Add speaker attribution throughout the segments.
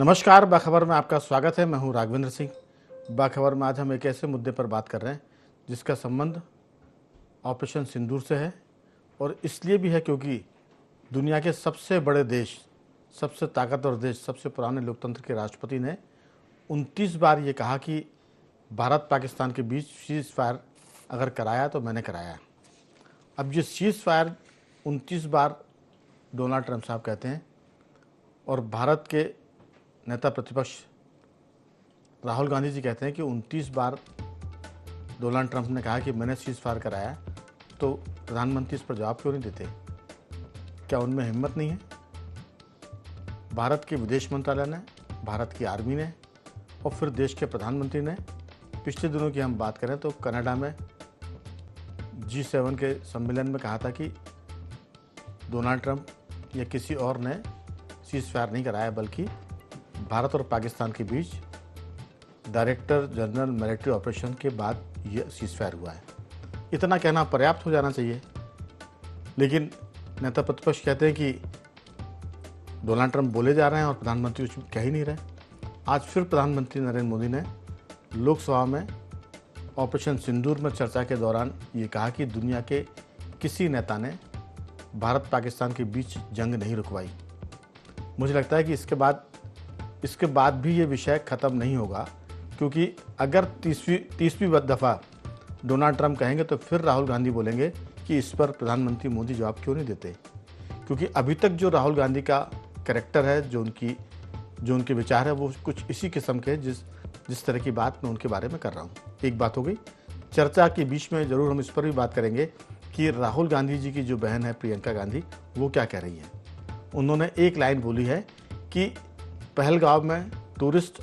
Speaker 1: नमस्कार, बाखबर में आपका स्वागत है। मैं हूं राघवेंद्र सिंह। बाखबर में आज हम एक ऐसे मुद्दे पर बात कर रहे हैं जिसका संबंध ऑपरेशन सिंदूर से है, और इसलिए भी है क्योंकि दुनिया के सबसे बड़े देश, सबसे ताकतवर देश, सबसे पुराने लोकतंत्र के राष्ट्रपति ने 29 बार ये कहा कि भारत पाकिस्तान के बीच सीज़ फायर अगर कराया तो मैंने कराया। अब ये सीज़ फायर 29 बार डोनाल्ड ट्रंप साहब कहते हैं, और भारत के नेता प्रतिपक्ष राहुल गांधी जी कहते हैं कि 29 बार डोनाल्ड ट्रंप ने कहा कि मैंने सीज़ फायर कराया, तो प्रधानमंत्री इस पर जवाब क्यों नहीं देते? क्या उनमें हिम्मत नहीं है? भारत के विदेश मंत्रालय ने, भारत की आर्मी ने और फिर देश के प्रधानमंत्री ने पिछले दिनों की हम बात करें तो कनाडा में G7 के सम्मेलन में कहा था कि डोनाल्ड ट्रंप या किसी और ने सीज़ फायर नहीं कराया, बल्कि भारत और पाकिस्तान के बीच डायरेक्टर जनरल मिलिट्री ऑपरेशन के बाद यह सीज़ फायर हुआ है। इतना कहना पर्याप्त हो जाना चाहिए, लेकिन नेता प्रतिपक्ष कहते हैं कि डोनाल्ड ट्रंप बोले जा रहे हैं और प्रधानमंत्री कुछ कह ही नहीं रहे। आज फिर प्रधानमंत्री नरेंद्र मोदी ने लोकसभा में ऑपरेशन सिंदूर में चर्चा के दौरान ये कहा कि दुनिया के किसी नेता ने भारत पाकिस्तान के बीच जंग नहीं रुकवाई। मुझे लगता है कि इसके बाद भी ये विषय ख़त्म नहीं होगा, क्योंकि अगर तीसवीं दफ़ा डोनाल्ड ट्रंप कहेंगे तो फिर राहुल गांधी बोलेंगे कि इस पर प्रधानमंत्री मोदी जवाब क्यों नहीं देते। क्योंकि अभी तक जो राहुल गांधी का कैरेक्टर है, जो उनके विचार है, वो कुछ इसी किस्म के जिस तरह की बात मैं उनके बारे में कर रहा हूँ। एक बात हो गई। चर्चा के बीच में ज़रूर हम इस पर भी बात करेंगे कि राहुल गांधी जी की जो बहन है प्रियंका गांधी, वो क्या कह रही है। उन्होंने एक लाइन बोली है कि पहलगाम में टूरिस्ट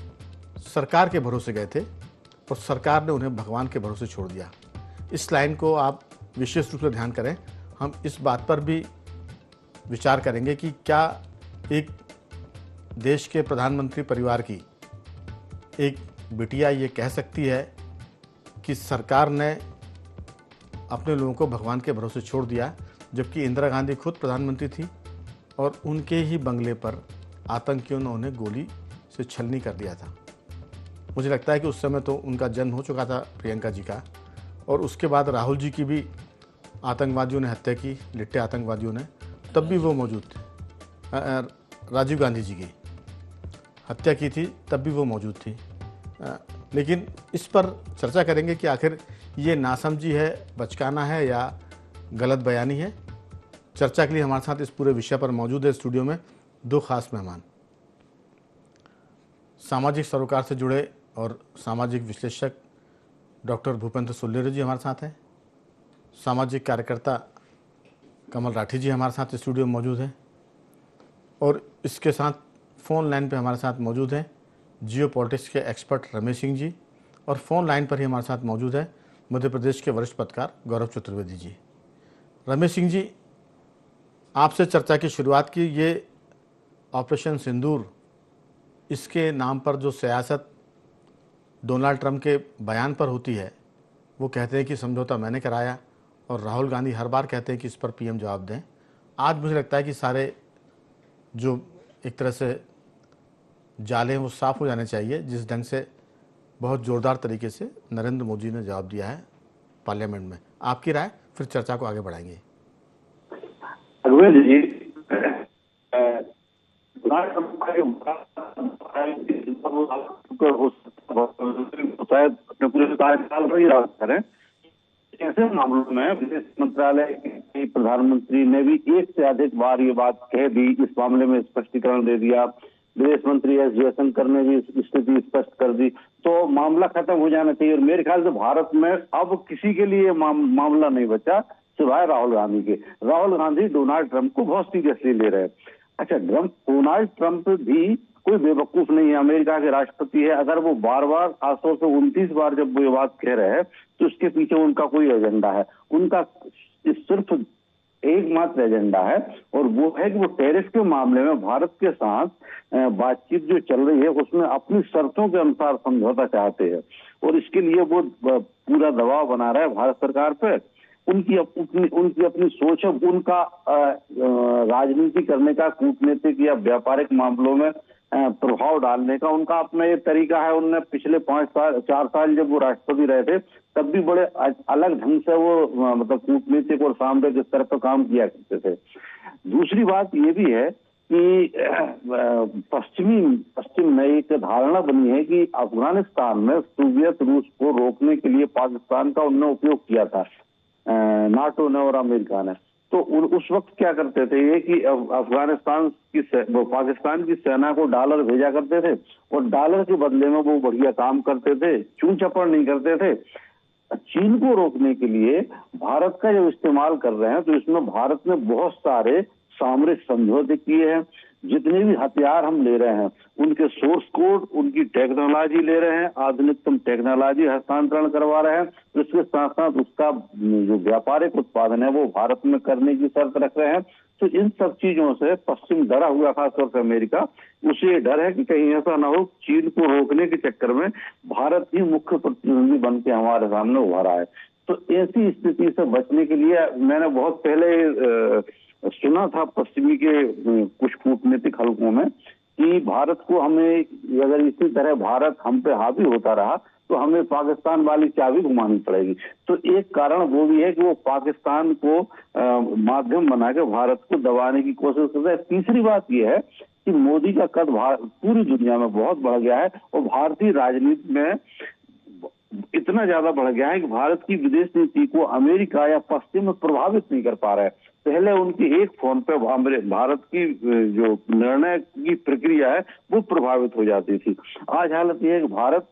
Speaker 1: सरकार के भरोसे गए थे और सरकार ने उन्हें भगवान के भरोसे छोड़ दिया। इस लाइन को आप विशेष रूप से ध्यान करें। हम इस बात पर भी विचार करेंगे कि क्या एक देश के प्रधानमंत्री परिवार की एक बिटिया ये कह सकती है कि सरकार ने अपने लोगों को भगवान के भरोसे छोड़ दिया, जबकि इंदिरा गांधी खुद प्रधानमंत्री थी और उनके ही बंगले पर आतंकियों ने उन्हें गोली से छलनी कर दिया था। मुझे लगता है कि उस समय तो उनका जन्म हो चुका था प्रियंका जी का, और उसके बाद राहुल जी की भी आतंकवादियों ने हत्या की, लिट्टे आतंकवादियों ने, तब भी वो मौजूद थे। राजीव गांधी जी की हत्या की थी, तब भी वो मौजूद थी। लेकिन इस पर चर्चा करेंगे कि आखिर ये नासमझी है, बचकाना है या गलत बयानी है। चर्चा के लिए हमारे साथ इस पूरे विषय पर मौजूद है स्टूडियो में दो खास मेहमान। सामाजिक सरोकार से जुड़े और सामाजिक विश्लेषक डॉक्टर भूपेंद्र सुल्लेरे जी हमारे साथ हैं। सामाजिक कार्यकर्ता कमल राठी जी हमारे साथ स्टूडियो में मौजूद हैं, और इसके साथ फ़ोन लाइन पे हमारे साथ मौजूद हैं जियो पॉलिटिक्स के एक्सपर्ट रमेश सिंह जी, और फ़ोन लाइन पर ही हमारे साथ मौजूद है मध्य प्रदेश के वरिष्ठ पत्रकार गौरव चतुर्वेदी जी। रमेश सिंह जी, आपसे चर्चा की शुरुआत की। ये ऑपरेशन सिंदूर, इसके नाम पर जो सियासत डोनाल्ड ट्रंप के बयान पर होती है, वो कहते हैं कि समझौता मैंने कराया, और राहुल गांधी हर बार कहते हैं कि इस पर पीएम जवाब दें। आज मुझे लगता है कि सारे जो एक तरह से जाले हैं वो साफ़ हो जाने चाहिए, जिस ढंग से बहुत ज़ोरदार तरीके से नरेंद्र मोदी ने जवाब दिया है पार्लियामेंट में। आपकी राय, फिर चर्चा को आगे बढ़ाएंगे।
Speaker 2: जी, शायद अपने पूरे कार्यकाल पर ही राज करें। ऐसे मामलों में विदेश मंत्रालय के प्रधानमंत्री ने भी एक से अधिक बार ये बात कह दी, इस मामले में स्पष्टीकरण दे दिया। विदेश मंत्री एस जयशंकर ने भी स्थिति स्पष्ट कर दी, तो मामला खत्म हो जाना चाहिए। और मेरे ख्याल से भारत में अब किसी के लिए मामला नहीं बचा सिवाय राहुल गांधी के। राहुल गांधी डोनाल्ड ट्रंप को बहुत सीरियसली ले रहे हैं। अच्छा, डोनाल्ड ट्रंप भी कोई बेवकूफ नहीं है, अमेरिका के राष्ट्रपति है। अगर वो बार बार, खासतौर से 29 बार जब वो ये बात कह रहे हैं, तो उसके पीछे उनका कोई एजेंडा है। उनका सिर्फ एकमात्र एजेंडा है, और वो है कि वो टैरिफ के मामले में भारत के साथ बातचीत जो चल रही है उसमें अपनी शर्तों के अनुसार समझौता चाहते हैं, और इसके लिए वो पूरा दबाव बना रहा है भारत सरकार पे। उनकी अपनी सोच है, उनका राजनीति करने का, कूटनीतिक या व्यापारिक मामलों में प्रभाव डालने का उनका अपना ये तरीका है। उनने पिछले 4 साल जब वो राष्ट्रपति रहे थे तब भी बड़े अलग ढंग से वो मतलब कूटनीतिक और सामरिक स्तर पर काम किया करते थे। दूसरी बात ये भी है कि पश्चिम में एक धारणा बनी है कि अफगानिस्तान में सोवियत रूस को रोकने के लिए पाकिस्तान का उन्होंने उपयोग किया था, नाटो ने और अमेरिका ने। तो उस वक्त क्या करते थे ये कि पाकिस्तान की सेना को डॉलर भेजा करते थे और डॉलर के बदले में वो बढ़िया काम करते थे, चूं चपड़ नहीं करते थे। चीन को रोकने के लिए भारत का जब इस्तेमाल कर रहे हैं तो इसमें भारत ने बहुत सारे सामरिक समझौते किए हैं। जितने भी हथियार हम ले रहे हैं उनके सोर्स कोड, उनकी टेक्नोलॉजी ले रहे हैं, आधुनिकतम टेक्नोलॉजी हस्तांतरण करवा रहे हैं। तो इसके साथ साथ उसका जो व्यापारिक उत्पादन है वो भारत में करने की शर्त रख रहे हैं। तो इन सब चीजों से पश्चिम डरा हुआ, खासतौर से अमेरिका, उसे डर है कि कहीं ऐसा ना हो चीन को रोकने के चक्कर में भारत ही मुख्य प्रतिद्वंदी बन के हमारे सामने उभरा है। तो ऐसी स्थिति से बचने के लिए मैंने बहुत पहले सुना था पश्चिमी के कुछ कूटनीतिक हलकों में कि भारत को हमें, अगर इसी तरह भारत हम पे हावी होता रहा तो हमें पाकिस्तान वाली चाबी घुमानी पड़ेगी। तो एक कारण वो भी है कि वो पाकिस्तान को माध्यम बना के भारत को दबाने की कोशिश करता है। तीसरी बात यह है कि मोदी का कद पूरी दुनिया में बहुत बढ़ गया है और भारतीय राजनीति में इतना ज्यादा बढ़ गया है कि भारत की विदेश नीति को अमेरिका या पश्चिम में प्रभावित नहीं कर पा रहा है। पहले उनकी एक फोन पे भारत की जो निर्णय की प्रक्रिया है वो प्रभावित हो जाती थी। आज हालत यह है कि भारत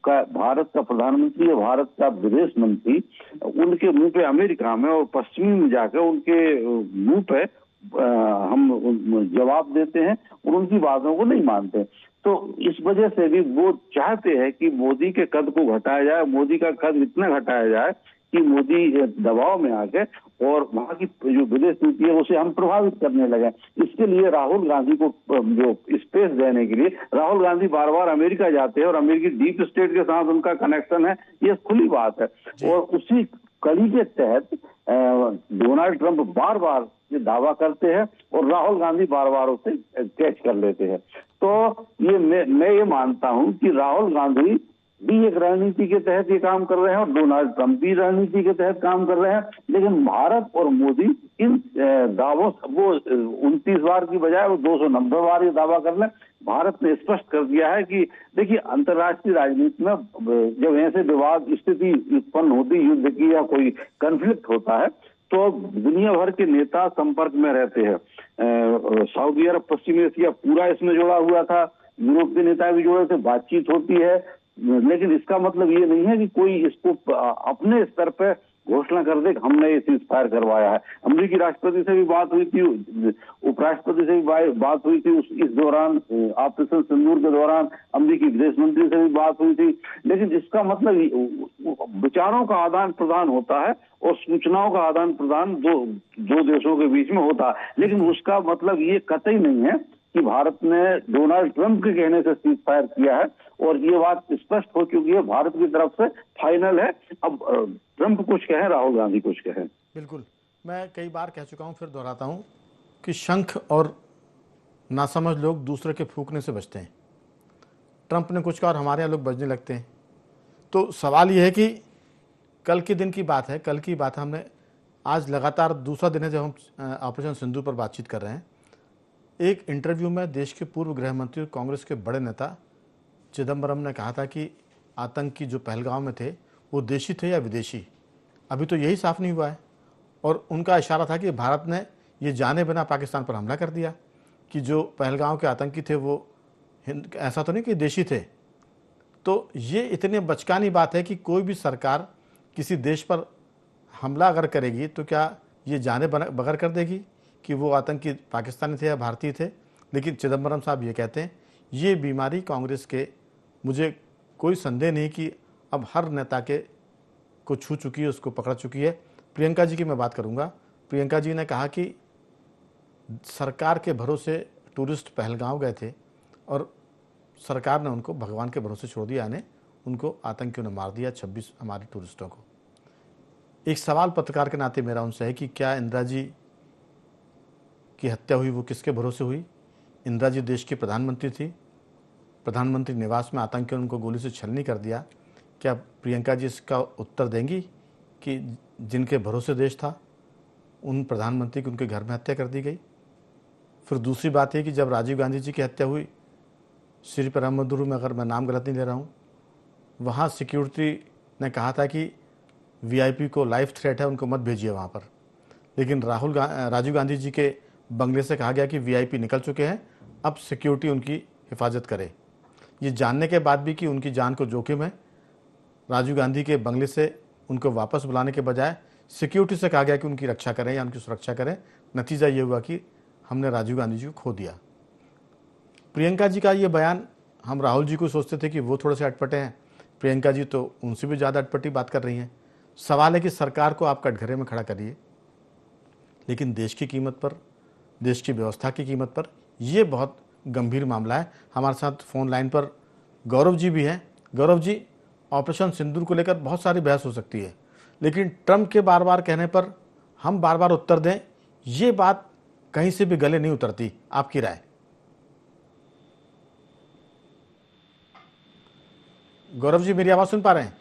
Speaker 2: का प्रधानमंत्री या भारत का विदेश मंत्री उनके मुंह पे अमेरिका में और पश्चिमी में जाकर उनके मुंह पे हम जवाब देते हैं और उनकी बातों को नहीं मानते। तो इस वजह से भी वो चाहते हैं कि मोदी के कद को घटाया जाए, मोदी का कद इतना घटाया जाए कि मोदी दबाव में आके और वहां की जो विदेश नीति है उसे हम प्रभावित करने लगे। इसके लिए राहुल गांधी को जो स्पेस देने के लिए राहुल गांधी बार बार अमेरिका जाते हैं और अमेरिकी डीप स्टेट के साथ उनका कनेक्शन है, ये खुली बात है। और उसी कड़ी के तहत डोनाल्ड ट्रंप बार बार ये दावा करते हैं और राहुल गांधी बार बार उसे कैच कर लेते हैं। तो ये मैं ये मानता हूं कि राहुल गांधी भी एक रणनीति के तहत ये काम कर रहे हैं और डोनाल्ड ट्रंप भी रणनीति के तहत काम कर रहे हैं। लेकिन भारत और मोदी इन दावों वो 29 बार की बजाय वो 290 बार ये दावा कर लें। भारत ने स्पष्ट कर दिया है कि देखिए अंतर्राष्ट्रीय राजनीति में जब ऐसे विवाद स्थिति उत्पन्न होती, युद्ध की या कोई कन्फ्लिक्ट होता है तो दुनिया भर के नेता संपर्क में रहते हैं। सऊदी अरब, पश्चिमी एशिया पूरा इसमें जुड़ा हुआ था, यूरोप के नेता भी जुड़े थे, बातचीत होती है। लेकिन इसका मतलब ये नहीं है कि कोई इसको अपने स्तर पे घोषणा कर दे कि हमने ये सीज फायर करवाया है। अमेरिकी राष्ट्रपति से भी बात हुई थी, उपराष्ट्रपति से भी बात हुई थी इस दौरान, ऑपरेशन सिंदूर के दौरान अमेरिकी विदेश मंत्री से भी बात हुई थी। लेकिन इसका मतलब विचारों का आदान प्रदान होता है और सूचनाओं का आदान प्रदान दो देशों के बीच में होता है। लेकिन उसका मतलब ये कतई नहीं है कि भारत ने डोनाल्ड ट्रंप के कहने से सीज फायर किया है और ये बात स्पष्ट हो चुकी है भारत की तरफ से, फाइनल है। अब ट्रंप कुछ कहे, राहुल गांधी कुछ कहे।
Speaker 1: बिल्कुल, मैं कई बार कह चुका हूं, फिर दोहराता हूं कि शंख और नासमझ लोग दूसरे के फूकने से बचते हैं। ट्रंप ने कुछ कहा और हमारे यहाँ लोग बजने लगते हैं। तो सवाल ये है कि कल के दिन की बात है, कल की बात है, हमने आज लगातार दूसरा दिन है जब हम ऑपरेशन सिंदूर पर बातचीत कर रहे हैं। एक इंटरव्यू में देश के पूर्व गृह मंत्री और कांग्रेस के बड़े नेता चिदम्बरम ने कहा था कि आतंकी जो पहलगाम में थे वो देशी थे या विदेशी, अभी तो यही साफ नहीं हुआ है। और उनका इशारा था कि भारत ने ये जाने बिना पाकिस्तान पर हमला कर दिया कि जो पहलगाम के आतंकी थे वो ऐसा तो नहीं कि देशी थे। तो ये इतनी बचकानी बात है कि कोई भी सरकार किसी देश पर हमला अगर करेगी तो क्या ये जाने बगैर कर देगी कि वो आतंकी पाकिस्तानी थे या भारतीय थे। लेकिन चिदम्बरम साहब ये कहते हैं ये बीमारी कांग्रेस के, मुझे कोई संदेह नहीं कि अब हर नेता के को छू चुकी है, उसको पकड़ चुकी है। प्रियंका जी की मैं बात करूंगा। प्रियंका जी ने कहा कि सरकार के भरोसे टूरिस्ट पहलगाम गए थे और सरकार ने उनको भगवान के भरोसे छोड़ दिया, यानी उनको आतंकियों ने मार दिया 26 हमारे टूरिस्टों को। एक सवाल पत्रकार के नाते मेरा उनसे है कि क्या इंदिरा जी की हत्या हुई वो किसके भरोसे हुई? इंदिरा जी देश की प्रधानमंत्री थी, प्रधानमंत्री निवास में आतंकियों ने उनको गोली से छलनी कर दिया। क्या प्रियंका जी इसका उत्तर देंगी कि जिनके भरोसे देश था उन प्रधानमंत्री की उनके घर में हत्या कर दी गई? फिर दूसरी बात है कि जब राजीव गांधी जी की हत्या हुई श्री पेरुम्बदूर में, अगर मैं नाम गलत नहीं ले रहा हूँ, वहाँ सिक्योरिटी ने कहा था कि वीआईपी को लाइफ थ्रेट है, उनको मत भेजिए वहाँ पर। लेकिन राजीव गांधी जी के बंगले से कहा गया कि वीआईपी निकल चुके हैं, अब सिक्योरिटी उनकी हिफाजत करे। ये जानने के बाद भी कि उनकी जान को जोखिम है, राजीव गांधी के बंगले से उनको वापस बुलाने के बजाय सिक्योरिटी से कहा गया कि उनकी रक्षा करें या उनकी सुरक्षा करें। नतीजा ये हुआ कि हमने राजीव गांधी जी को खो दिया। प्रियंका जी का ये बयान, हम राहुल जी को सोचते थे कि वो थोड़े से अटपटे हैं, प्रियंका जी तो उनसे भी ज़्यादा अटपटी बात कर रही हैं। सवाल है कि सरकार को आप कटघरे में खड़ा करिए, लेकिन देश की कीमत पर, देश की व्यवस्था की कीमत पर ये बहुत गंभीर मामला है। हमारे साथ फ़ोन लाइन पर गौरव जी भी हैं। गौरव जी, ऑपरेशन सिंदूर को लेकर बहुत सारी बहस हो सकती है, लेकिन ट्रंप के बार बार कहने पर हम बार बार उत्तर दें, ये बात कहीं से भी गले नहीं उतरती। आपकी राय? गौरव जी, मेरी आवाज़ सुन पा रहे हैं?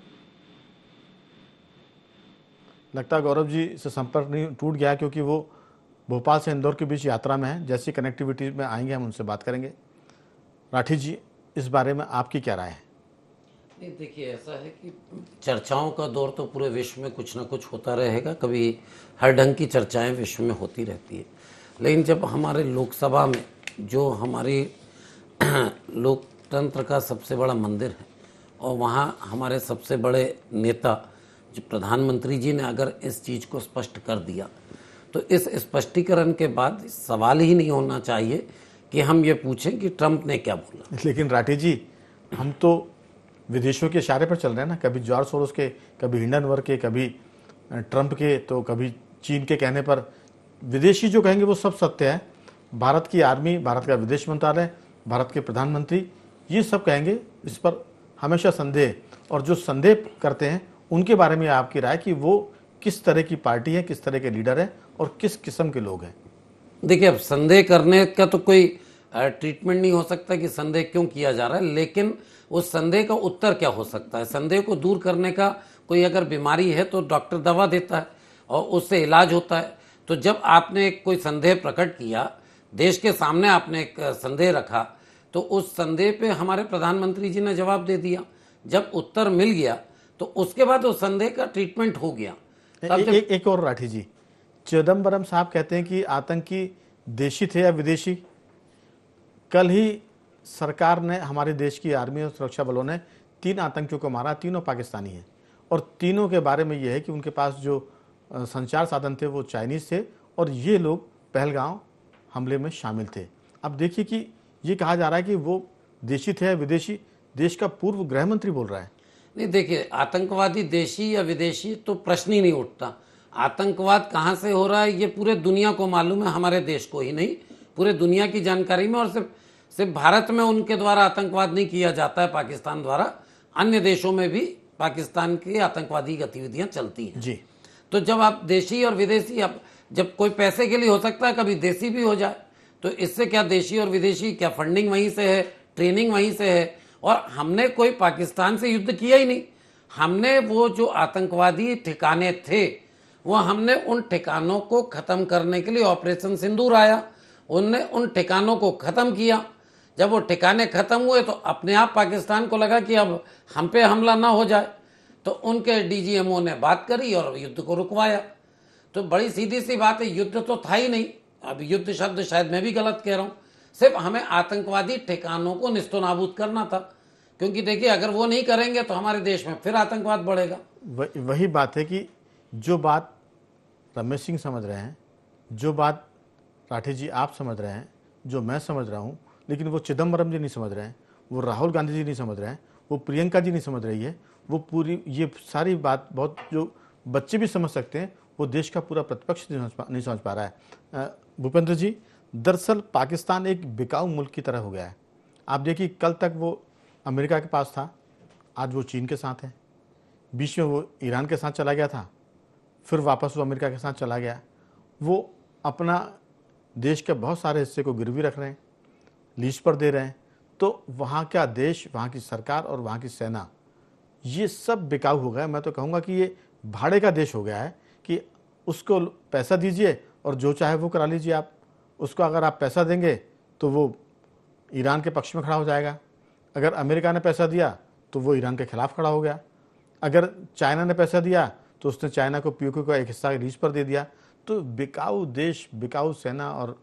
Speaker 1: लगता है गौरव जी से संपर्क नहीं, टूट गया, क्योंकि वो भोपाल से इंदौर के बीच यात्रा में है। जैसी कनेक्टिविटी में आएंगे हम उनसे बात करेंगे। राठी जी, इस बारे में आपकी क्या राय है?
Speaker 3: नहीं, देखिए, ऐसा है कि चर्चाओं का दौर तो पूरे विश्व में कुछ ना कुछ होता रहेगा। कभी हर ढंग की चर्चाएं विश्व में होती रहती है, लेकिन जब हमारे लोकसभा में, जो हमारी लोकतंत्र का सबसे बड़ा मंदिर है, और वहाँ हमारे सबसे बड़े नेता जो प्रधानमंत्री जी ने अगर इस चीज़ को स्पष्ट कर दिया, तो इस स्पष्टीकरण के बाद सवाल ही नहीं होना चाहिए कि हम ये पूछें कि ट्रंप ने क्या बोला।
Speaker 1: लेकिन राठी जी, हम तो विदेशों के इशारे पर चल रहे हैं ना, कभी जॉर्ज सोरोस के, कभी हिंडनबर्ग के, कभी ट्रंप के, तो कभी चीन के कहने पर विदेशी जो कहेंगे वो सब सत्य है। भारत की आर्मी, भारत का विदेश मंत्रालय, भारत के प्रधानमंत्री, ये सब कहेंगे, इस पर हमेशा संदेह। और जो संदेह करते हैं उनके बारे में आपकी राय कि वो किस तरह की पार्टी है, किस तरह के लीडर है और किस किस्म के लोग हैं?
Speaker 3: देखिए, अब संदेह करने का तो कोई ट्रीटमेंट नहीं हो सकता कि संदेह क्यों किया जा रहा है, लेकिन उस संदेह का उत्तर क्या हो सकता है। संदेह को दूर करने का कोई अगर बीमारी है तो डॉक्टर दवा देता है और उससे इलाज होता है। तो जब आपने कोई संदेह प्रकट किया, देश के सामने आपने एक संदेह रखा, तो उस संदेह पे हमारे प्रधानमंत्री जी ने जवाब दे दिया। जब उत्तर मिल गया तो उसके बाद उस संदेह का ट्रीटमेंट हो गया।
Speaker 1: एक और राठी जी, चिदम्बरम साहब कहते हैं कि आतंकी देशी थे या विदेशी। कल ही सरकार ने, हमारे देश की आर्मी और सुरक्षा बलों ने 3 आतंकियों को मारा, तीनों पाकिस्तानी हैं, और तीनों के बारे में यह है कि उनके पास जो संचार साधन थे वो चाइनीज़ थे, और ये लोग पहलगांव हमले में शामिल थे। अब देखिए कि ये कहा जा रहा है कि वो देशी थे या विदेशी। देश का पूर्व गृह मंत्री बोल रहा है।
Speaker 3: नहीं, देखिए, आतंकवादी देशी या विदेशी तो प्रश्न ही नहीं उठता। आतंकवाद कहाँ से हो रहा है ये पूरे दुनिया को मालूम है, हमारे देश को ही नहीं, पूरे दुनिया की जानकारी में। और सिर्फ भारत में उनके द्वारा आतंकवाद नहीं किया जाता है, पाकिस्तान द्वारा, अन्य देशों में भी पाकिस्तान की आतंकवादी गतिविधियां चलती हैं
Speaker 1: जी।
Speaker 3: तो जब आप देशी और विदेशी, अब जब कोई पैसे के लिए हो सकता है कभी देशी भी हो जाए, तो इससे क्या देशी और विदेशी, क्या फंडिंग वहीं से है, ट्रेनिंग वहीं से है। और हमने कोई पाकिस्तान से युद्ध किया ही नहीं। हमने वो जो आतंकवादी ठिकाने थे, वो हमने उन ठिकानों को खत्म करने के लिए ऑपरेशन सिंदूर आया, उनने उन ठिकानों को खत्म किया। जब वो ठिकाने खत्म हुए तो अपने आप पाकिस्तान को लगा कि अब हम पे हमला ना हो जाए, तो उनके डीजीएमओ ने बात करी और युद्ध को रुकवाया। तो बड़ी सीधी सी बात है, युद्ध तो था ही नहीं। अब युद्ध शब्द शायद मैं भी गलत कह रहा हूँ, सिर्फ हमें आतंकवादी ठिकानों को निस्तनाबूद करना था, क्योंकि देखिए अगर वो नहीं करेंगे तो हमारे देश में फिर आतंकवाद बढ़ेगा।
Speaker 1: वही बात है कि जो बात रमेश सिंह समझ रहे हैं, जो बात राठी जी आप समझ रहे हैं, जो मैं समझ रहा हूँ, लेकिन वो चिदम्बरम जी नहीं समझ रहे हैं, वो राहुल गांधी जी नहीं समझ रहे हैं, वो प्रियंका जी नहीं समझ रही है, वो पूरी ये सारी बात बहुत जो बच्चे भी समझ सकते हैं, वो देश का पूरा प्रतिपक्ष नहीं समझ पा रहा है। भूपेंद्र जी, दरअसल पाकिस्तान एक बिकाऊ मुल्क की तरह हो गया है। आप देखिए, कल तक वो अमेरिका के पास था, आज वो चीन के साथ है, बीच में वो ईरान के साथ चला गया था, फिर वापस वो अमेरिका के साथ चला गया। वो अपना देश के बहुत सारे हिस्से को गिरवी रख रहे हैं, लीज पर दे रहे हैं, तो वहाँ का देश, वहाँ की सरकार और वहाँ की सेना, ये सब बिकाऊ हो गया। मैं तो कहूँगा कि ये भाड़े का देश हो गया है कि उसको पैसा दीजिए और जो चाहे वो करा लीजिए आप। उसको अगर आप पैसा देंगे तो वो ईरान के पक्ष में खड़ा हो जाएगा, अगर अमेरिका ने पैसा दिया तो वो ईरान के खिलाफ खड़ा हो गया, अगर चाइना ने पैसा दिया तो उसने चाइना को पीओके का एक हिस्सा लीज पर दे दिया। तो बिकाऊ देश, बिकाऊ सेना और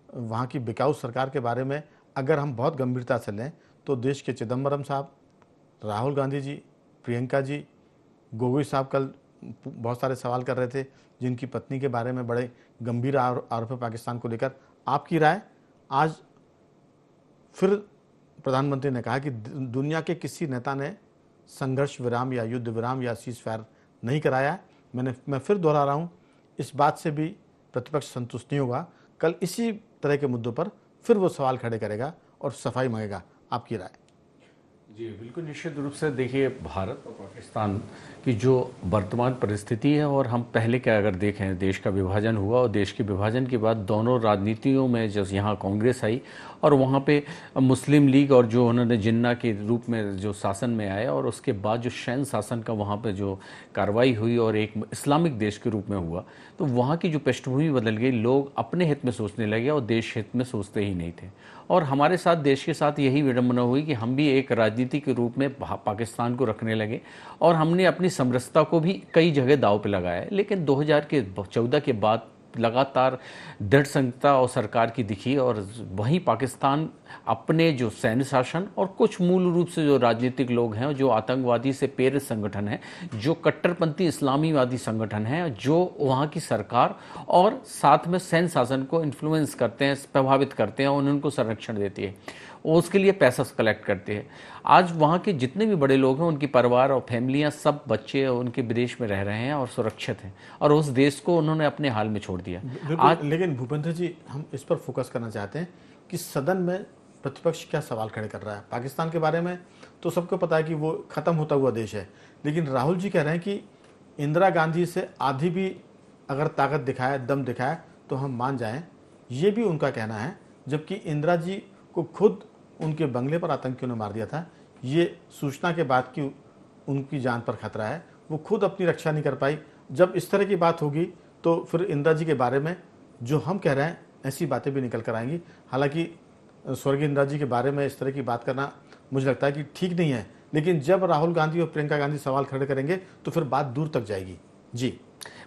Speaker 1: वहाँ की बिकाऊ सरकार के बारे में अगर हम बहुत गंभीरता से लें तो देश के चिदम्बरम साहब, राहुल गांधी जी, प्रियंका जी, गोगोई साहब कल बहुत सारे सवाल कर रहे थे जिनकी पत्नी के बारे में बड़े गंभीर आरोप है पाकिस्तान को लेकर। आपकी राय? आज फिर प्रधानमंत्री ने कहा कि दुनिया के किसी नेता ने संघर्ष विराम या युद्ध विराम या सीज फायर नहीं कराया। मैं फिर दोहरा रहा हूँ, इस बात से भी प्रतिपक्ष संतुष्ट नहीं होगा। कल इसी तरह के मुद्दों पर फिर वो सवाल खड़े करेगा और सफाई मांगेगा। आपकी राय?
Speaker 4: जी बिल्कुल, निश्चित रूप से देखिए, भारत और पाकिस्तान की जो वर्तमान परिस्थिति है, और हम पहले क्या अगर देखें, देश का विभाजन हुआ और देश के विभाजन के बाद दोनों राजनीतियों में जब यहाँ कांग्रेस आई और वहाँ पे मुस्लिम लीग और जो उन्होंने जिन्ना के रूप में जो शासन में आया, और उसके बाद जो शैन शासन का वहाँ पे जो कार्रवाई हुई और एक इस्लामिक देश के रूप में हुआ, तो वहाँ की जो पृष्ठभूमि बदल गई। लोग अपने हित में सोचने लगे और देश हित में सोचते ही नहीं थे। और हमारे साथ, देश के साथ यही विडंबना हुई कि हम भी एक राजनीति के रूप में पाकिस्तान को रखने लगे और हमने अपनी समरसता को भी कई जगह दांव पे लगाया। लेकिन 2014 के बाद लगातार दृढ़ संहिता और सरकार की दिखी, और वहीं पाकिस्तान अपने जो सैन्य शासन और कुछ मूल रूप से जो राजनीतिक लोग हैं, जो आतंकवादी से प्रेरित संगठन है, जो कट्टरपंथी इस्लामीवादी संगठन है, जो वहाँ की सरकार और साथ में सैन्य शासन को इन्फ्लुएंस करते हैं, प्रभावित करते हैं और उनको संरक्षण देती है, उसके लिए पैसा कलेक्ट करते हैं। आज वहाँ के जितने भी बड़े लोग हैं, उनकी परिवार और फैमिलियाँ, सब बच्चे उनके विदेश में रह रहे हैं और सुरक्षित हैं, और उस देश को उन्होंने अपने हाल में छोड़ दिया
Speaker 1: आज। लेकिन भूपेंद्र जी, हम इस पर फोकस करना चाहते हैं कि सदन में प्रतिपक्ष क्या सवाल खड़े कर रहा है पाकिस्तान के बारे में। तो सबको पता है कि वो ख़त्म होता हुआ देश है, लेकिन राहुल जी कह रहे हैं कि इंदिरा गांधी से आधी भी अगर ताकत दिखाए, दम दिखाए तो हम मान जाएं। ये भी उनका कहना है, जबकि इंदिरा जी को खुद उनके बंगले पर आतंकियों ने मार दिया था। ये सूचना के बाद की उनकी जान पर खतरा है, वो खुद अपनी रक्षा नहीं कर पाई। जब इस तरह की बात होगी तो फिर इंदिरा जी के बारे में जो हम कह रहे हैं ऐसी बातें भी निकल कर आएंगी। हालांकि स्वर्गीय इंदिरा जी के बारे में इस तरह की बात करना मुझे लगता है कि ठीक नहीं है, लेकिन जब राहुल गांधी और प्रियंका गांधी सवाल खड़े करेंगे तो फिर बात दूर तक जाएगी। जी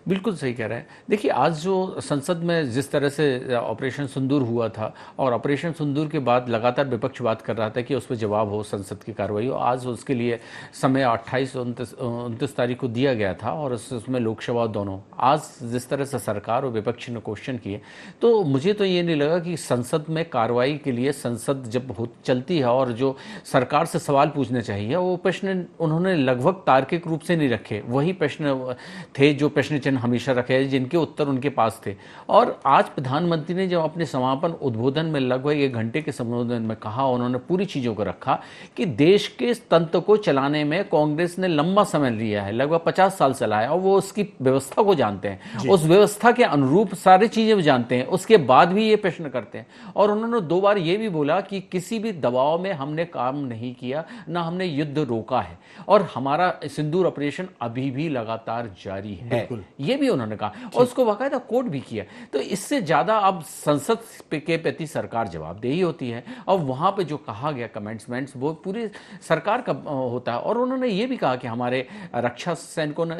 Speaker 4: बिल्कुल सही कह रहे हैं। देखिए, आज जो संसद में जिस तरह से ऑपरेशन सिंदूर हुआ था, और ऑपरेशन सिंदूर के बाद लगातार विपक्ष बात कर रहा था कि उस पर जवाब हो, संसद की कार्रवाई हो। आज उसके लिए समय 28 और 29 तारीख को दिया गया था, और उसमें लोकसभा दोनों। आज जिस तरह से सरकार और विपक्ष ने क्वेश्चन किए, तो मुझे तो ये नहीं लगा कि संसद में कार्रवाई के लिए, संसद जब चलती है और जो सरकार से सवाल पूछने चाहिए, वो प्रश्न उन्होंने लगभग तार्किक रूप से नहीं रखे। वही प्रश्न थे जो प्रश्न चिन्ह हमेशा रखे हैं, जिनके उत्तर उनके पास थे। और आज प्रधानमंत्री ने जब अपने समापन उद्बोधन में लगभग 1 घंटे के संबोधन में कहा, उन्होंने पूरी चीजों को रखा कि देश के तंत्र को चलाने में कांग्रेस ने लंबा समय लिया है, लगभग 50 साल चलाया, और वो उसकी व्यवस्था को जानते हैं, उस व्यवस्था के अनुरूप सारी चीजें वो जानते हैं, उसके बाद भी ये प्रश्न करते हैं। और उन्होंने 2 बार ये भी बोला कि किसी भी दबाव में हमने काम नहीं किया, ना हमने युद्ध रोका है, और हमारा सिंदूर ऑपरेशन अभी भी लगातार जारी है, ये भी उन्होंने कहा, और उसको बाकायदा कोट भी किया। तो इससे ज्यादा अब संसद के प्रति सरकार जवाबदेही होती है, और वहां पे जो कहा गया कमेंट्समेंट्स, वो पूरी सरकार का होता है। और उन्होंने ये भी कहा कि हमारे रक्षा सैनिकों ने,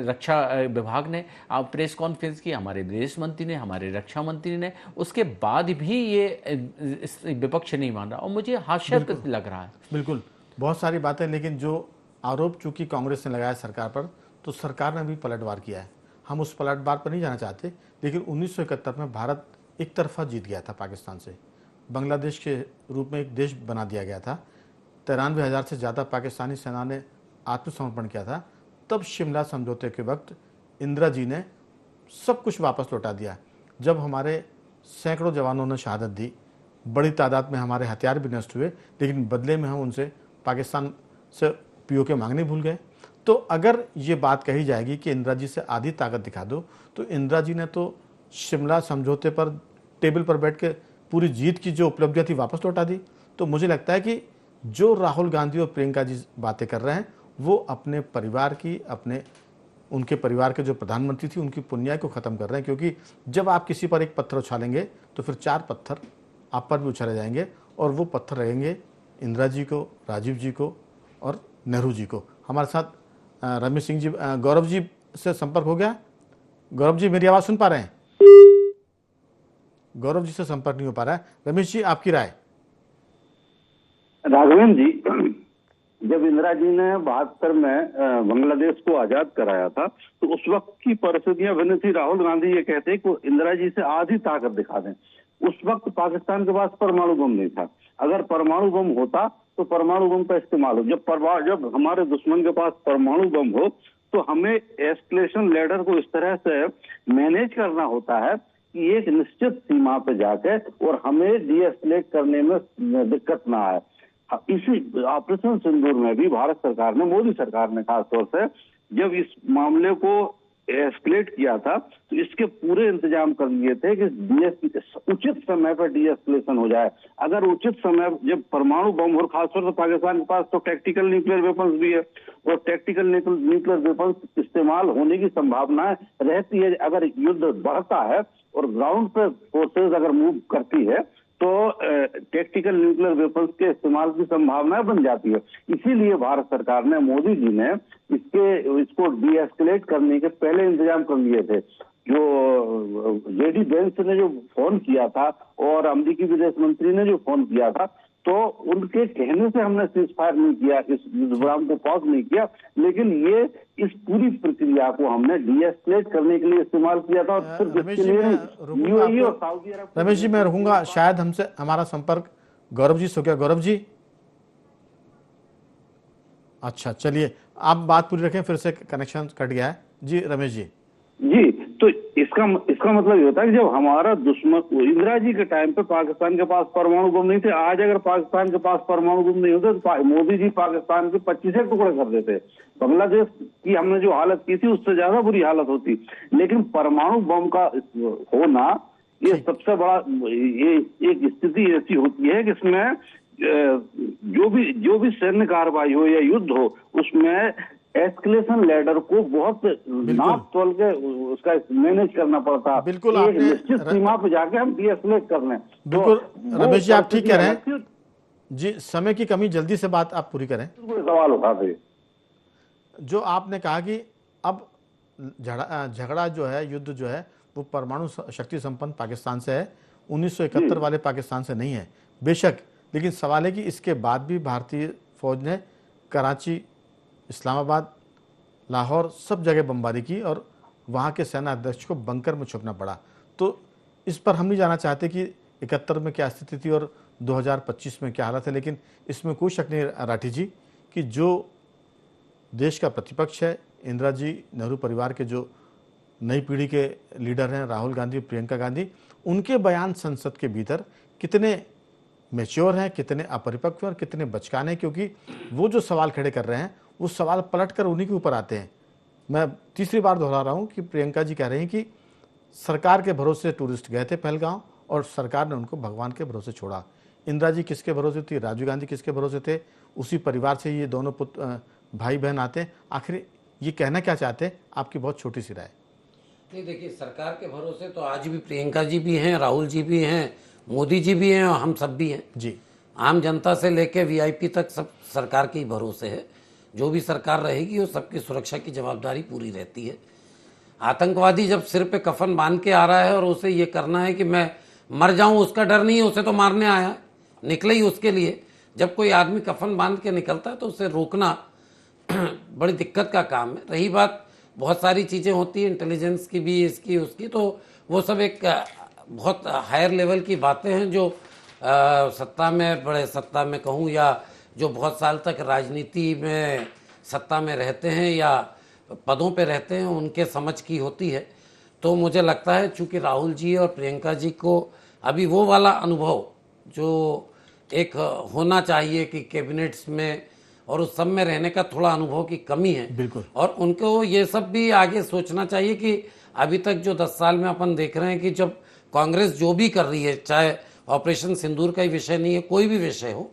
Speaker 4: रक्षा विभाग ने प्रेस कॉन्फ्रेंस की, हमारे विदेश मंत्री ने, हमारे रक्षा मंत्री ने, उसके बाद भी ये विपक्ष नहीं मान रहा, और मुझे हास्यास्पद लग रहा है।
Speaker 1: बिल्कुल, बहुत सारी बातें, लेकिन जो आरोप चूंकि कांग्रेस ने लगाया सरकार पर, तो सरकार ने भी पलटवार किया है। हम उस पलटवार पर नहीं जाना चाहते, लेकिन 1971 में भारत एक तरफा जीत गया था पाकिस्तान से, बांग्लादेश के रूप में एक देश बना दिया गया था। 93,000 से ज़्यादा पाकिस्तानी सेना ने आत्मसमर्पण किया था। तब शिमला समझौते के वक्त इंदिरा जी ने सब कुछ वापस लौटा दिया। जब हमारे सैकड़ों जवानों ने शहादत दी, बड़ी तादाद में हमारे हथियार भी नष्ट हुए, लेकिन बदले में हम उनसे पाकिस्तान से पीओके मांगने भूल गए। तो अगर ये बात कही जाएगी कि इंदिरा जी से आधी ताकत दिखा दो, तो इंदिरा जी ने तो शिमला समझौते पर टेबल पर बैठ के पूरी जीत की जो उपलब्धियां थी वापस लौटा दी। तो मुझे लगता है कि जो राहुल गांधी और प्रियंका जी बातें कर रहे हैं वो अपने परिवार की, उनके परिवार के जो प्रधानमंत्री थी उनकी पुण्याई को ख़त्म कर रहे हैं, क्योंकि जब आप किसी पर एक पत्थर उछालेंगे तो फिर 4 पत्थर आप पर भी उछाले जाएंगे, और वो पत्थर रहेंगे इंदिरा जी को, राजीव जी को और नेहरू जी को। हमारे साथ रमेश सिंह जी, गौरव जी से संपर्क हो गया। गौरव जी मेरी आवाज़ सुन पा रहे हैं? गौरव जी से संपर्क नहीं हो पा रहा है। रमेश जी आपकी राय?
Speaker 2: राघवेंद्र जी, जब इंदिरा जी ने 72 में बांग्लादेश को आजाद कराया था तो उस वक्त की परिस्थितियां भिन्न थी। राहुल गांधी ये कहते हैं कि इंदिरा जी से आधी ताकत दिखा दें। उस वक्त पाकिस्तान के पास परमाणु बम नहीं था। अगर परमाणु बम होता तो परमाणु बम का इस्तेमाल हो। जब हमारे दुश्मन के पास परमाणु बम हो तो हमें एस्केलेशन लैडर को इस तरह से मैनेज करना होता है कि एक निश्चित सीमा पे जाके और हमें डीएस्केलेट करने में दिक्कत ना आए। इसी ऑपरेशन सिंदूर में भी भारत सरकार ने, मोदी सरकार ने खासतौर से जब इस मामले को एस्केलेट किया था तो इसके पूरे इंतजाम कर लिए थे कि उचित समय पर डीएस्केलेशन हो जाए। अगर उचित समय, जब परमाणु बम और खासतौर से पाकिस्तान के पास तो टैक्टिकल न्यूक्लियर वेपन्स भी है और टैक्टिकल न्यूक्लियर वेपन्स इस्तेमाल होने की संभावना रहती है। अगर युद्ध बढ़ता है और ग्राउंड पे फोर्सेज अगर मूव करती है तो टैक्टिकल न्यूक्लियर वेपन्स के इस्तेमाल की संभावना बन जाती है। इसीलिए भारत सरकार ने, मोदी जी ने इसको डीएस्केलेट करने के पहले इंतजाम कर लिए थे। जो जेडी वेंस ने जो फोन किया था और अमेरिकी विदेश मंत्री ने जो फोन किया था, तो उनके कहने से हमने सीज फायर नहीं किया, इस विराम को पॉज नहीं किया, लेकिन ये इस पूरी प्रक्रिया को हमने डीएस्केलेट करने के लिए इस्तेमाल किया था। और सिर्फ इसके लिए यूएई और सऊदी अरब।
Speaker 1: रमेश जी मैं रहूंगा, शायद हमसे हमारा संपर्क गौरव जी से हो गया। गौरव जी, अच्छा चलिए आप बात पूरी रखें, फिर से कनेक्शन कट गया है। जी रमेश जी।
Speaker 2: जी, तो इसका मतलब ये होता है कि जब हमारा दुश्मन, इंदिरा जी के टाइम पे पाकिस्तान के पास परमाणु बम नहीं थे। आज अगर पाकिस्तान के पास परमाणु बम नहीं होते तो मोदी जी पाकिस्तान के 25 टुकड़े कर देते। बांग्लादेश की हमने जो हालत की थी उससे ज्यादा बुरी हालत होती। लेकिन परमाणु बम का होना ये सबसे बड़ा, ये एक स्थिति ऐसी होती है कि इसमें जो भी सैन्य कार्रवाई हो या युद्ध हो उसमें एस्केलेशन लैडर को बहुत नाप तोल के उसका मैनेज करना पड़ता है।
Speaker 1: बिल्कुल,
Speaker 2: एक निश्चित सीमा पे जाके हम डीएस्केलेट कर लें।
Speaker 1: बिल्कुल रमेश जी आप ठीक कह रहे हैं जी। समय की कमी, जल्दी से बात आप पूरी करें।
Speaker 2: सवाल उठाते
Speaker 1: जो आपने कहा कि अब झगड़ा जो है, युद्ध जो है वो परमाणु शक्ति संपन्न पाकिस्तान से है, 1971 वाले पाकिस्तान से नहीं है बेशक। लेकिन सवाल है कि इसके बाद भी भारतीय फौज ने कराची, इस्लामाबाद, लाहौर सब जगह बमबारी की और वहाँ के सेना अध्यक्ष को बंकर में छुपना पड़ा। तो इस पर हम नहीं जाना चाहते कि 71 में क्या स्थिति थी और 2025 में क्या हालत है, लेकिन इसमें कोई शक नहीं राठी जी कि जो देश का प्रतिपक्ष है, इंदिरा जी, नेहरू परिवार के जो नई पीढ़ी के लीडर हैं राहुल गांधी, प्रियंका गांधी, उनके बयान संसद के भीतर कितने मैच्योर हैं, कितने अपरिपक्व हैं और कितने बचकाने, क्योंकि वो जो सवाल खड़े कर रहे हैं वो सवाल पलट कर उन्हीं के ऊपर आते हैं। मैं तीसरी बार दोहरा रहा हूँ कि प्रियंका जी कह रही हैं कि सरकार के भरोसे टूरिस्ट गए थे पहलगांव और सरकार ने उनको भगवान के भरोसे छोड़ा। इंदिरा जी किसके भरोसे थी, राजीव गांधी किसके भरोसे थे, उसी परिवार से ये दोनों भाई बहन आते हैं। आखिर ये कहना क्या चाहते हैं, आपकी बहुत छोटी सी राय।
Speaker 3: नहीं देखिए, सरकार के भरोसे तो आज भी प्रियंका जी भी हैं, राहुल जी भी हैं, मोदी जी भी हैं और हम सब भी हैं
Speaker 1: जी।
Speaker 3: आम जनता से लेकर वीआईपी तक सब सरकार के ही भरोसे है। जो भी सरकार रहेगी वो सबकी सुरक्षा की जवाबदारी पूरी रहती है। आतंकवादी जब सिर पे कफन बांध के आ रहा है और उसे ये करना है कि मैं मर जाऊं, उसका डर नहीं है, उसे तो मारने आया, निकले ही उसके लिए। जब कोई आदमी कफन बांध के निकलता है तो उसे रोकना बड़ी दिक्कत का काम है। रही बात, बहुत सारी चीज़ें होती हैं इंटेलिजेंस की भी, इसकी उसकी, तो वो सब एक बहुत हायर लेवल की बातें हैं जो सत्ता में, बड़े सत्ता में कहूँ, या जो बहुत साल तक राजनीति में सत्ता में रहते हैं या पदों पे रहते हैं, उनके समझ की होती है। तो मुझे लगता है चूँकि राहुल जी और प्रियंका जी को अभी वो वाला अनुभव जो एक होना चाहिए कि कैबिनेट्स में और उस सब में रहने का थोड़ा अनुभव की कमी है।
Speaker 1: बिल्कुल।
Speaker 3: और उनको ये सब भी आगे सोचना चाहिए कि अभी तक जो 10 साल में अपन देख रहे हैं कि जब कांग्रेस जो भी कर रही है, चाहे ऑपरेशन सिंदूर का ही विषय नहीं है, कोई भी विषय हो,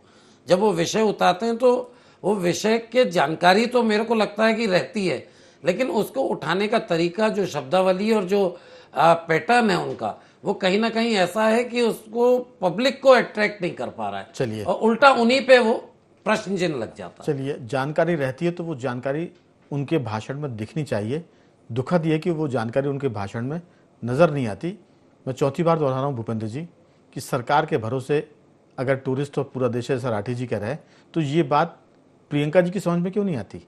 Speaker 3: जब वो विषय उठाते हैं तो वो विषय के जानकारी तो मेरे को लगता है कि रहती है, लेकिन उसको उठाने का तरीका, जो शब्दावली और जो पैटर्न है उनका, वो कहीं ना कहीं ऐसा है कि उसको पब्लिक को अट्रैक्ट नहीं कर पा रहा है।
Speaker 1: चलिए,
Speaker 3: और उल्टा उन्हीं पे वो प्रश्न चिन्ह लग जाता है।
Speaker 1: चलिए, जानकारी रहती है तो वो जानकारी उनके भाषण में दिखनी चाहिए। दुखद ये कि वो जानकारी उनके भाषण में नज़र नहीं आती। मैं चौथी बार दोहरा रहा हूँ भूपेंद्र जी कि सरकार के भरोसे अगर टूरिस्ट और पूरा देश ऐसा राठी जी कह रहे हैं तो ये बात प्रियंका जी की समझ में क्यों नहीं आती?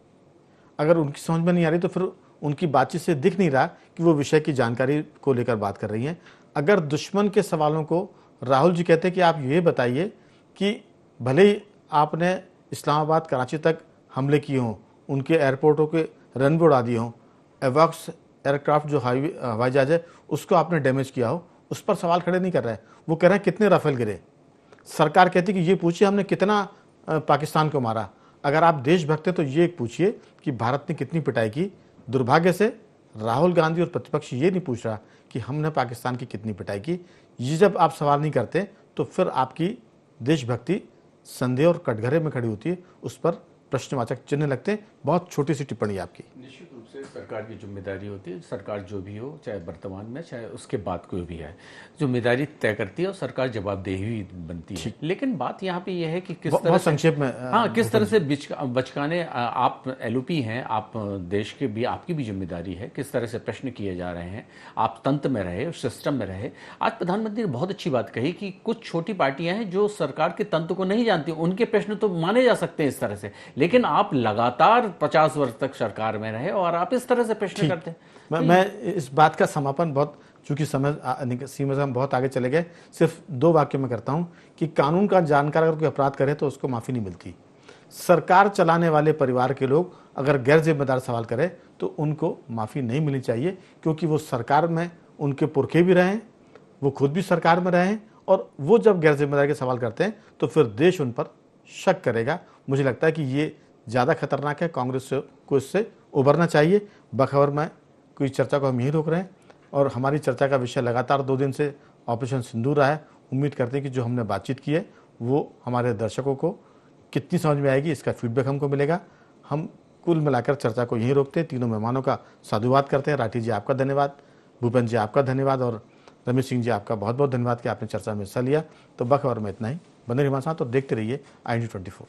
Speaker 1: अगर उनकी समझ में नहीं आ रही तो फिर उनकी बातचीत से दिख नहीं रहा कि वो विषय की जानकारी को लेकर बात कर रही हैं। अगर दुश्मन के सवालों को राहुल जी कहते कि आप ये बताइए कि भले ही आपने इस्लामाबाद कराची तक हमले किए हों, उनके एयरपोर्टों के रनवे उड़ा दिए हों, एवॉक्स एयरक्राफ्ट जो हवाई जहाज है उसको आपने डैमेज किया हो, उस पर सवाल खड़े नहीं कर रहे हैं। वो कह रहे हैं कितने राफेल गिरे। सरकार कहती कि ये पूछिए हमने कितना पाकिस्तान को मारा। अगर आप देशभक्त हैं तो ये पूछिए कि भारत ने कितनी पिटाई की। दुर्भाग्य से राहुल गांधी और प्रतिपक्ष ये नहीं पूछ रहा कि हमने पाकिस्तान की कितनी पिटाई की। ये जब आप सवाल नहीं करते तो फिर आपकी देशभक्ति संदेह और कटघरे में खड़ी होती है, उस पर प्रश्नवाचक चिन्ह लगते हैं। बहुत छोटी सी टिप्पणी आपकी।
Speaker 4: निश्चित रूप से सरकार की जिम्मेदारी होती है, सरकार जो भी हो, चाहे वर्तमान में चाहे उसके बाद कोई भी है, जिम्मेदारी तय करती है और सरकार जवाबदेही बनती है। लेकिन बात यहाँ पे यह है कि किस तरह
Speaker 1: संक्षेप में,
Speaker 4: हाँ, किस तरह से बचकाने, आप एलओपी हैं, आप देश के भी, आपकी भी जिम्मेदारी है किस तरह से प्रश्न किए जा रहे हैं। आप तंत्र में रहे, सिस्टम में रहे। आज प्रधानमंत्री ने बहुत अच्छी बात कही कि कुछ छोटी पार्टियां हैं जो सरकार के तंत्र को नहीं जानती, उनके प्रश्न तो माने जा सकते हैं इस तरह से, लेकिन आप लगातार 50 वर्ष तक सरकार में रहे और आप इस तरह से प्रश्न करते हैं।
Speaker 1: मैं इस बात का समापन, बहुत चूंकि समय सीमा से हम बहुत आगे चले गए, सिर्फ 2 वाक्य में करता हूं कि कानून का जानकार अगर कोई अपराध करे तो उसको माफी नहीं मिलती। सरकार चलाने वाले परिवार के लोग अगर गैर जिम्मेदार सवाल करें तो उनको माफी नहीं मिलनी चाहिए, क्योंकि वो सरकार में उनके पुरखे भी रहे, वो खुद भी सरकार में रहे, और वो जब गैर जिम्मेदारी के सवाल करते हैं तो फिर देश उन पर शक करेगा। मुझे लगता है कि ये ज़्यादा खतरनाक है। कांग्रेस को इससे उभरना चाहिए। बखबर में कोई चर्चा को हम यहीं रोक रहे हैं और हमारी चर्चा का विषय लगातार 2 दिन से ऑपरेशन सिंदूर रहा है। उम्मीद करते हैं कि जो हमने बातचीत की है वो हमारे दर्शकों को कितनी समझ में आएगी, इसका फीडबैक हमको मिलेगा। हम कुल मिलाकर चर्चा को यहीं रोकते हैं। तीनों मेहमानों का साधुवाद करते हैं। राठी जी आपका धन्यवाद, भूपेंद्र जी आपका धन्यवाद, और रमेश सिंह जी आपका बहुत बहुत धन्यवाद कि आपने चर्चा में हिस्सा लिया। तो बखबर में इतना ही। बने रहिए हमारे साथ और देखते रहिए IND24।